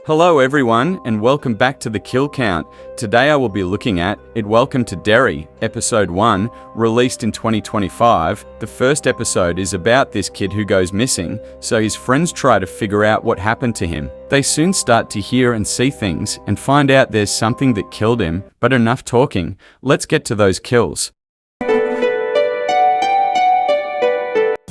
Hello everyone, and welcome back to the Kill Count. Today I will be looking at Welcome to Derry, Episode 1, released in 2025. The first episode is about this kid who goes missing, so his friends try to figure out what happened to him. They soon start to hear and see things, and find out there's something that killed him, but enough talking. Let's get to those kills.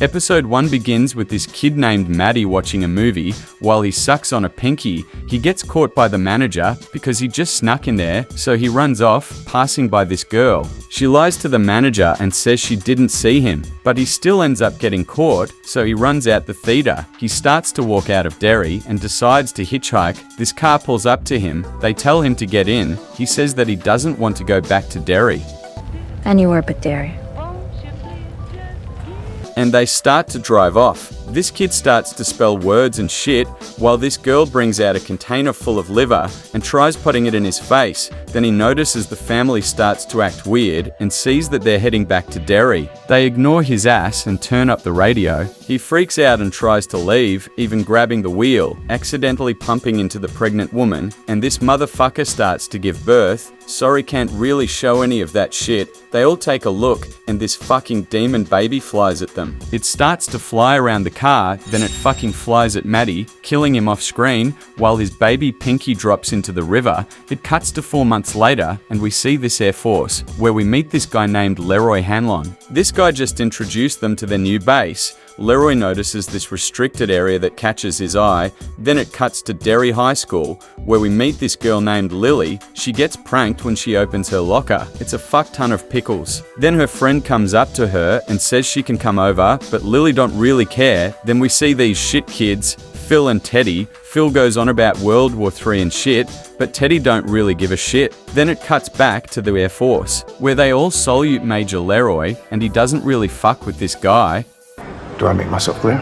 Episode 1 begins with this kid named Maddie watching a movie. While he sucks on a pinky, he gets caught by the manager because he just snuck in there, so he runs off, passing by this girl. She lies to the manager and says she didn't see him, but he still ends up getting caught, so he runs out the theater. He starts to walk out of Derry and decides to hitchhike. This car pulls up to him. They tell him to get in. He says that he doesn't want to go back to Derry. Anywhere but Derry. And they start to drive off. This kid starts to spell words and shit, while this girl brings out a container full of liver and tries putting it in his face. Then he notices the family starts to act weird and sees that they're heading back to Derry. They ignore his ass and turn up the radio. He freaks out and tries to leave, even grabbing the wheel, accidentally pumping into the pregnant woman, and this motherfucker starts to give birth. Sorry, can't really show any of that shit. They all take a look, and this fucking demon baby flies at them. It starts to fly around the car, then it fucking flies at Maddie, killing him off screen, while his baby Pinky drops into the river. It cuts to 4 months later, and we see this Air Force, where we meet this guy named Leroy Hanlon. This guy just introduced them to their new base. Leroy notices this restricted area that catches his eye. Then it cuts to Derry High School, where we meet this girl named Lily. She gets pranked when she opens her locker. It's a fuck ton of pickles. Then her friend comes up to her and says she can come over, but Lily don't really care. Then we see these shit kids, Phil and Teddy. Phil goes on about World War III and shit, but Teddy don't really give a shit. Then it cuts back to the Air Force, where they all salute Major Leroy, and he doesn't really fuck with this guy. Do I make myself clear?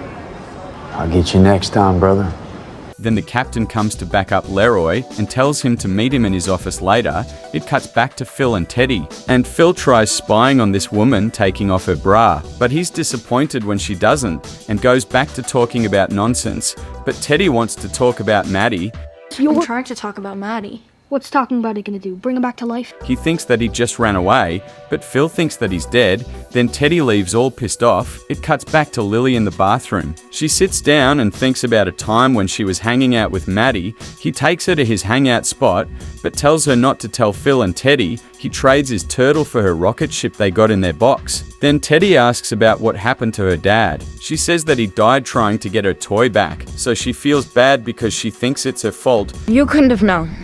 I'll get you next time, brother. Then the captain comes to back up Leroy and tells him to meet him in his office later. It cuts back to Phil and Teddy, and Phil tries spying on this woman taking off her bra, but he's disappointed when she doesn't and goes back to talking about nonsense. But Teddy wants to talk about Maddie. I'm trying to talk about Maddie. What's talking about it gonna do? Bring him back to life? He thinks that he just ran away, but Phil thinks that he's dead. Then Teddy leaves all pissed off. It cuts back to Lily in the bathroom. She sits down and thinks about a time when she was hanging out with Maddie. He takes her to his hangout spot, but tells her not to tell Phil and Teddy. He trades his turtle for her rocket ship they got in their box. Then Teddy asks about what happened to her dad. She says that he died trying to get her toy back, so she feels bad because she thinks it's her fault. You couldn't have known.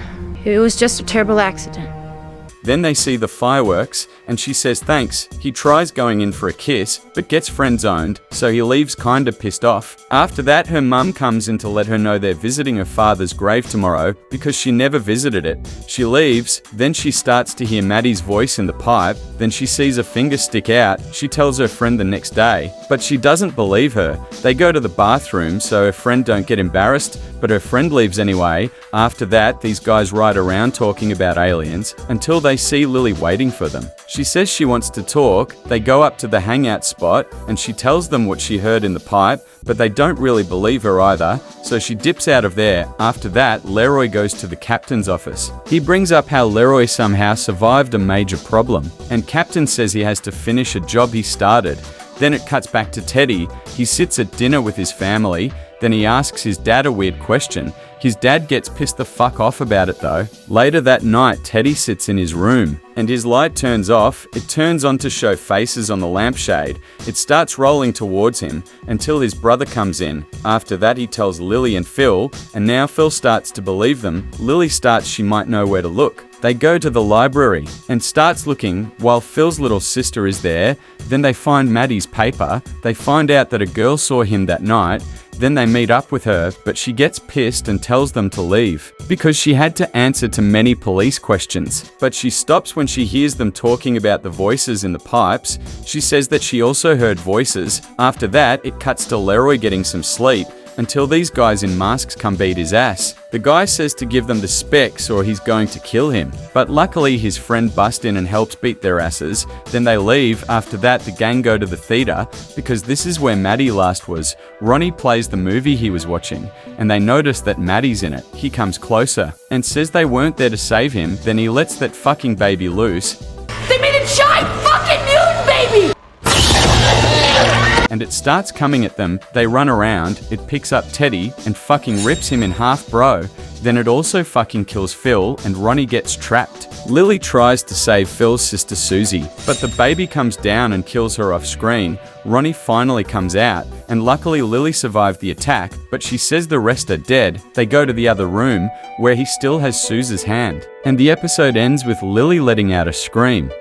It was just a terrible accident. Then they see the fireworks, and she says thanks. He tries going in for a kiss, but gets friend-zoned, so he leaves kinda pissed off. After that, her mum comes in to let her know they're visiting her father's grave tomorrow, because she never visited it. She leaves, then she starts to hear Maddie's voice in the pipe, then she sees a finger stick out. She tells her friend the next day, but she doesn't believe her. They go to the bathroom so her friend don't get embarrassed, but her friend leaves anyway. After that, these guys ride around talking about aliens, until they see Lily waiting for them. She says she wants to talk. They go up to the hangout spot, and she tells them what she heard in the pipe, but they don't really believe her either, so she dips out of there. After that, Leroy goes to the captain's office. He brings up how Leroy somehow survived a major problem, and Captain says he has to finish a job he started. Then it cuts back to Teddy. He sits at dinner with his family. Then he asks his dad a weird question. His dad gets pissed the fuck off about it though. Later that night, Teddy sits in his room, and his light turns off. It turns on to show faces on the lampshade. It starts rolling towards him until his brother comes in. After that, he tells Lily and Phil, and now Phil starts to believe them. Lily starts she might know where to look. They go to the library and starts looking while Phil's little sister is there. Then they find Maddie's paper. They find out that a girl saw him that night. Then they meet up with her, but she gets pissed and tells them to leave because she had to answer to many police questions. But she stops when she hears them talking about the voices in the pipes. She says that she also heard voices. After that, it cuts to Leroy getting some sleep. until these guys in masks come beat his ass. The guy says to give them the specs or he's going to kill him, but luckily his friend busts in and helps beat their asses. Then they leave. After that, the gang go to the theater because this is where Maddie last was. Ronnie plays the movie he was watching, and they notice that Maddie's in it. He comes closer and says they weren't there to save him. Then he lets that fucking baby loose. They made a giant fucking mutant baby! And it starts coming at them. They run around, it picks up Teddy and fucking rips him in half, bro. Then it also fucking kills Phil and Ronnie gets trapped. Lily tries to save Phil's sister Susie, but the baby comes down and kills her off screen. Ronnie finally comes out, and luckily Lily survived the attack, but she says the rest are dead. They go to the other room, where he still has Suze's hand. And the episode ends with Lily letting out a scream.